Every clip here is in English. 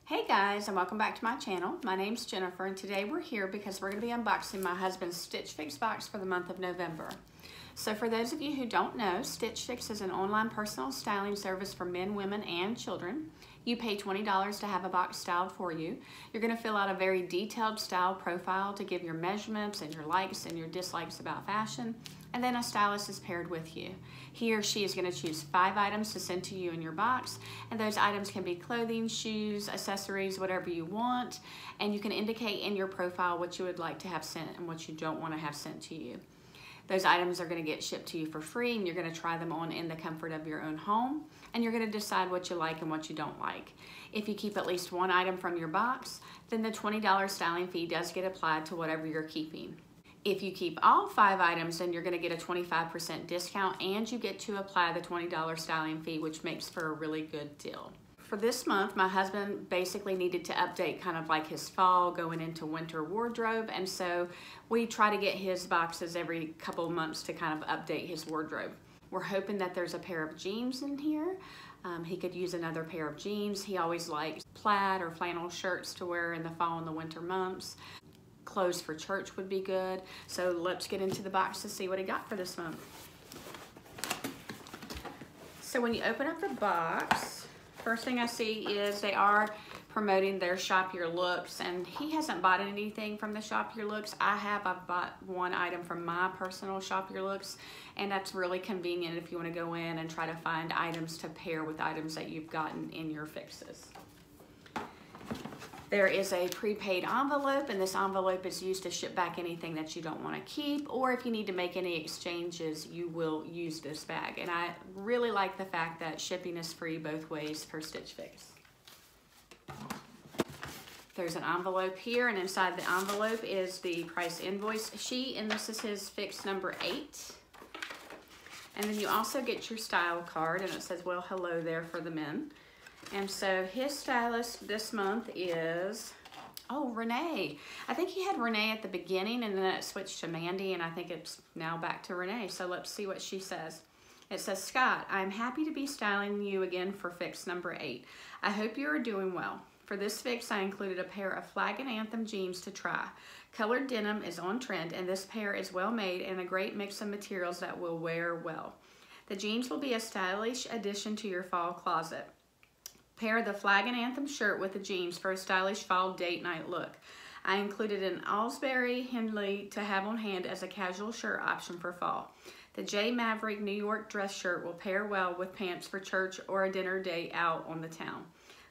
Hey guys, and welcome back to my channel. My name's Jennifer, and today we're here because we're going to be unboxing my husband's Stitch Fix box for the month of November. So for those of you who don't know, Stitch Fix is an online personal styling service for men, women, and children. You pay $20 to have a box styled for you. You're going to fill out a very detailed style profile to give your measurements and your likes and your dislikes about fashion, and then a stylist is paired with you. He or she is going to choose 5 items to send to you in your box, and those items can be clothing, shoes, accessories, whatever you want, and you can indicate in your profile what you would like to have sent and what you don't want to have sent to you. Those items are going to get shipped to you for free, and you're going to try them on in the comfort of your own home, and you're going to decide what you like and what you don't like. If you keep at least one item from your box, then the $20 styling fee does get applied to whatever you're keeping. If you keep all 5 items, then you're going to get a 25% discount, and you get to apply the $20 styling fee, which makes for a really good deal. For this month, my husband basically needed to update kind of like his fall going into winter wardrobe, and so we try to get his boxes every couple of months to kind of update his wardrobe. We're hoping that there's a pair of jeans in here. He could use another pair of jeans. He always likes plaid or flannel shirts to wear in the fall and the winter months. Clothes for church would be good. So let's get into the box to see what he got for this month. So when you open up the box, first thing I see is they are promoting their Shop Your Looks, and he hasn't bought anything from the Shop Your Looks. I've bought one item from my personal Shop Your Looks, and that's really convenient if you want to go in and try to find items to pair with items that you've gotten in your fixes. There is a prepaid envelope, and this envelope is used to ship back anything that you don't want to keep, or if you need to make any exchanges, you will use this bag. And I really like the fact that shipping is free both ways for Stitch Fix. There's an envelope here, and inside the envelope is the price invoice sheet, and this is his fix number 8. And then you also get your style card, and it says, well, hello there for the men. And so his stylist this month is, Renee. I think he had Renee at the beginning, and then it switched to Mandy, and I think it's now back to Renee. So let's see what she says. It says, Scott, I'm happy to be styling you again for fix number 8. I hope you are doing well. For this fix, I included a pair of Flag and Anthem jeans to try. Colored denim is on trend, and this pair is well made and a great mix of materials that will wear well. The jeans will be a stylish addition to your fall closet. Pair the Flag and Anthem shirt with the jeans for a stylish fall date night look. I included an Alesbury Henley to have on hand as a casual shirt option for fall. The Maverick New York dress shirt will pair well with pants for church or a dinner date out on the town.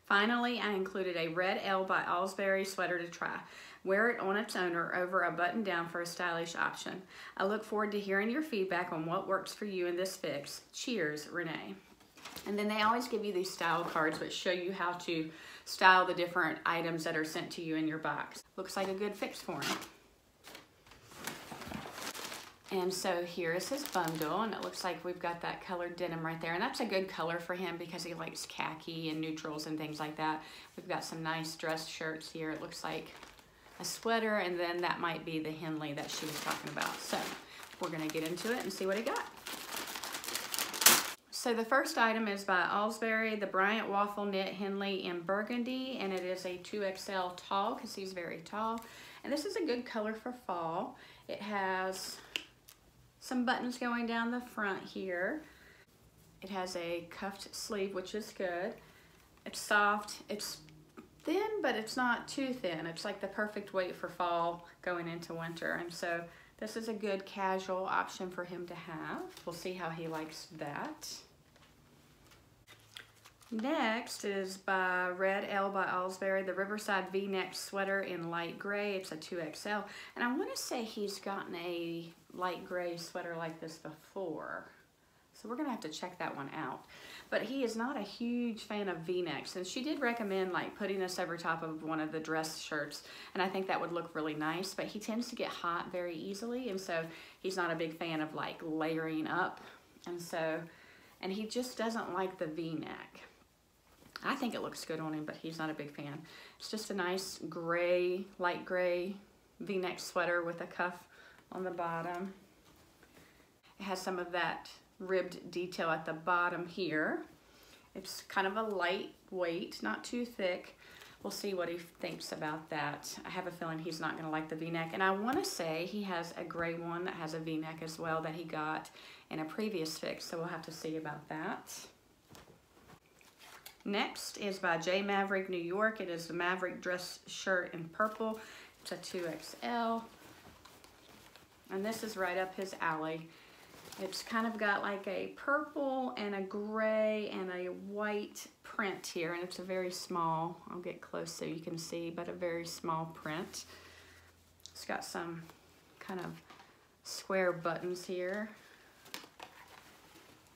Finally, I included a red L by Alesbury sweater to try. Wear it on its own or over a button down for a stylish option. I look forward to hearing your feedback on what works for you in this fix. Cheers, Renee. And then they always give you these style cards which show you how to style the different items that are sent to you in your box. Looks like a good fix for him. And so here is his bundle, and it looks like we've got that colored denim right there. And that's a good color for him because he likes khaki and neutrals and things like that. We've got some nice dress shirts here. It looks like a sweater, and then that might be the Henley that she was talking about. So we're gonna get into it and see what he got. So the first item is by Alesbury, the Bryant Waffle Knit Henley in Burgundy, and it is a 2XL tall because he's very tall. And this is a good color for fall. It has some buttons going down the front here. It has a cuffed sleeve, which is good. It's soft, it's thin, but it's not too thin. It's like the perfect weight for fall going into winter. And so this is a good casual option for him to have. We'll see how he likes that. Next is by Red L by Alesbury, the Riverside V-neck sweater in light gray. It's a 2XL, and I want to say he's gotten a light gray sweater like this before, so we're gonna have to check that one out. But he is not a huge fan of V-necks, and she did recommend like putting this over top of one of the dress shirts, and I think that would look really nice, but he tends to get hot very easily, and so he's not a big fan of like layering up, and he just doesn't like the V-neck. I think it looks good on him, but he's not a big fan. It's just a nice gray, light gray V-neck sweater with a cuff on the bottom. It has some of that ribbed detail at the bottom here. It's kind of a lightweight, not too thick we'll see what he thinks about that. I have a feeling he's not going to like the V-neck. And I want to say he has a gray one that has a V-neck as well that he got in a previous fix, so we'll have to see about that. Next is by Maverick, New York. It is the Maverick dress shirt in purple. It's a 2XL. And this is right up his alley. It's kind of got like a purple and a gray and a white print here, and it's a very small, I'll get close so you can see, but a very small print. It's got some kind of square buttons here.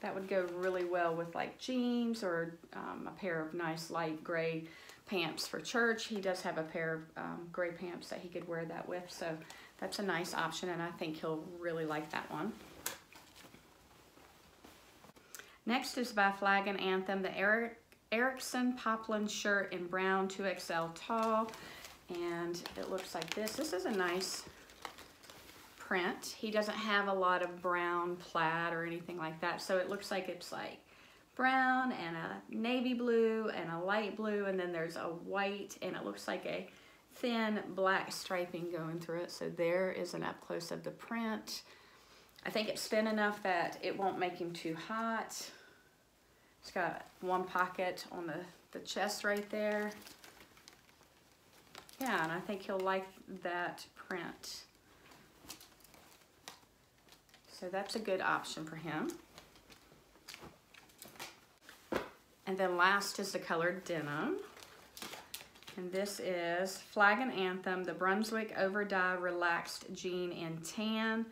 That would go really well with like jeans or a pair of nice light gray pants for church. He does have a pair of gray pants that he could wear that with, so that's a nice option, and I think he'll really like that one. Next is by Flag and Anthem, the Ericson Poplin shirt in brown, 2XL tall, and it looks like this. This is a nice print. He doesn't have a lot of brown plaid or anything like that, so it looks like it's like brown and a navy blue and a light blue, and then there's a white, and it looks like a thin black striping going through it. So there is an up close of the print. I think it's thin enough that it won't make him too hot. It's got one pocket on the chest right there. Yeah, and I think he'll like that print. So that's a good option for him. And then last is the colored denim. And this is Flag and Anthem, the Brunswick Overdye Relaxed Jean in tan.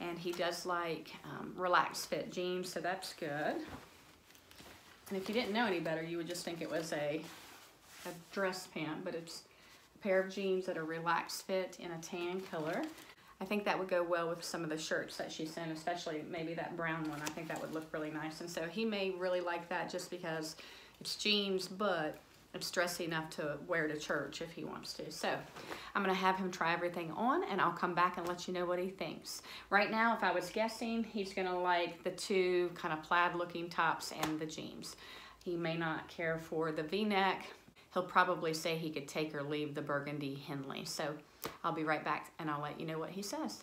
And he does like relaxed fit jeans, so that's good. And if you didn't know any better, you would just think it was a dress pant, but it's a pair of jeans that are relaxed fit in a tan color. I think that would go well with some of the shirts that she sent, especially maybe that brown one. I think that would look really nice. And so he may really like that just because it's jeans, but it's dressy enough to wear to church if he wants to. So I'm gonna have him try everything on, and I'll come back and let you know what he thinks. Right now, if I was guessing, he's gonna like the two kind of plaid looking tops and the jeans. He may not care for the V-neck. He'll probably say he could take or leave the burgundy Henley. So I'll be right back and I'll let you know what he says.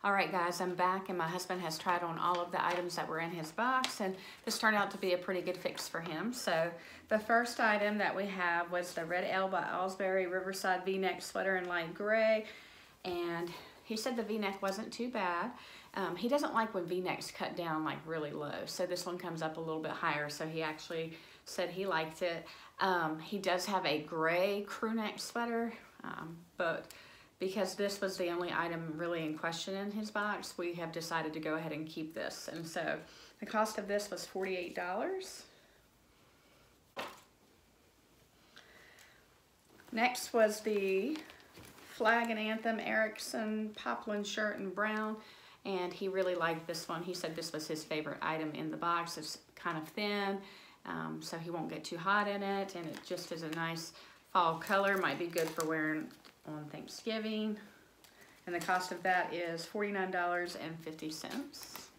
All right, guys, I'm back, and my husband has tried on all of the items that were in his box, and this turned out to be a pretty good fix for him. So the first item that we have was the Red L by Alesbury Riverside V-neck sweater in light gray, and he said the V-neck wasn't too bad. He doesn't like when V-necks cut down like really low, so this one comes up a little bit higher, so he actually said he liked it. He does have a gray crew neck sweater, but because this was the only item really in question in his box, we have decided to go ahead and keep this. And so the cost of this was $48. Next was the Flag and Anthem Ericson Poplin shirt in brown, and he really liked this one. He said this was his favorite item in the box. It's kind of thin, so he won't get too hot in it, and it just is a nice fall color. Might be good for wearing on Thanksgiving, and the cost of that is $49.50.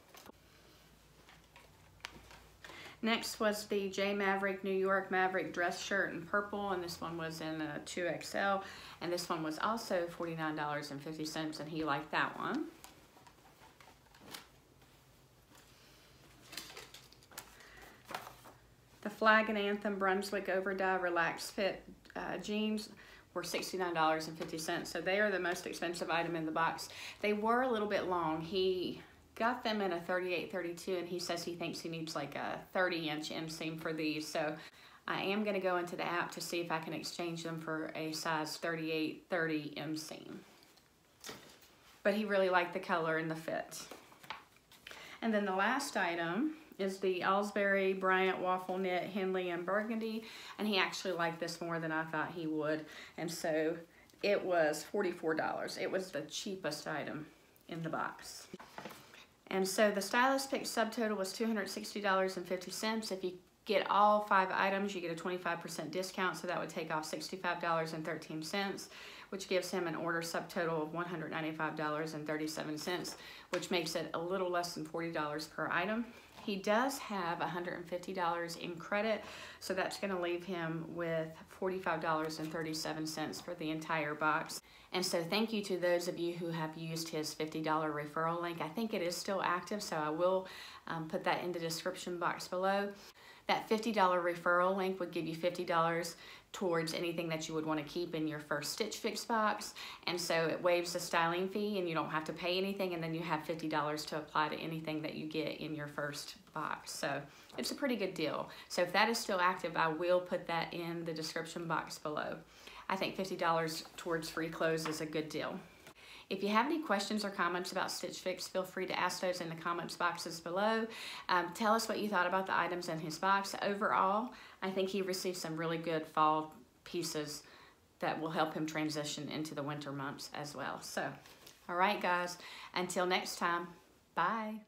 Next was the Maverick, New York Maverick dress shirt in purple, and this one was in a 2XL, and this one was also $49.50, and he liked that one. The Flag and Anthem Brunswick Overdye Relaxed Fit jeans were $69.50, so they are the most expensive item in the box. They were a little bit long. He got them in a 38-32, and he says he thinks he needs like a 30-inch inseam for these, so I am gonna go into the app to see if I can exchange them for a size 38-30 inseam. But he really liked the color and the fit. And then the last item is the Alesbury Bryant Waffle Knit Henley and Burgundy, and he actually liked this more than I thought he would, and so it was $44. It was the cheapest item in the box. And so the Stylist Pick subtotal was $260.50. If you get all 5 items, you get a 25% discount, so that would take off $65.13, which gives him an order subtotal of $195.37, which makes it a little less than $40 per item. He does have $150 in credit, so that's going to leave him with $45.37 for the entire box. And so thank you to those of you who have used his $50 referral link. I think it is still active, so I will put that in the description box below. That $50 referral link would give you $50 towards anything that you would want to keep in your first Stitch Fix box. And so it waives the styling fee and you don't have to pay anything, and then you have $50 to apply to anything that you get in your first box. So it's a pretty good deal. So if that is still active, I will put that in the description box below. I think $50 towards free clothes is a good deal. If you have any questions or comments about Stitch Fix, feel free to ask those in the comments boxes below. Tell us what you thought about the items in his box. Overall, I think he received some really good fall pieces that will help him transition into the winter months as well. So, all right, guys, until next time, bye.